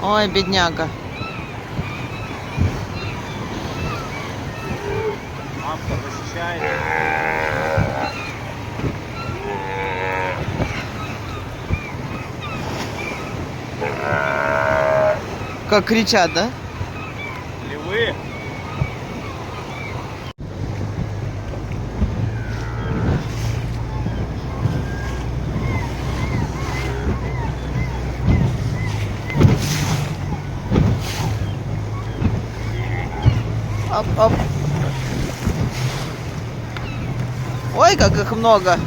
Ой, бедняга. Мамка защищает. Как кричат, да? Львы. Оп, оп. Ой, как их много.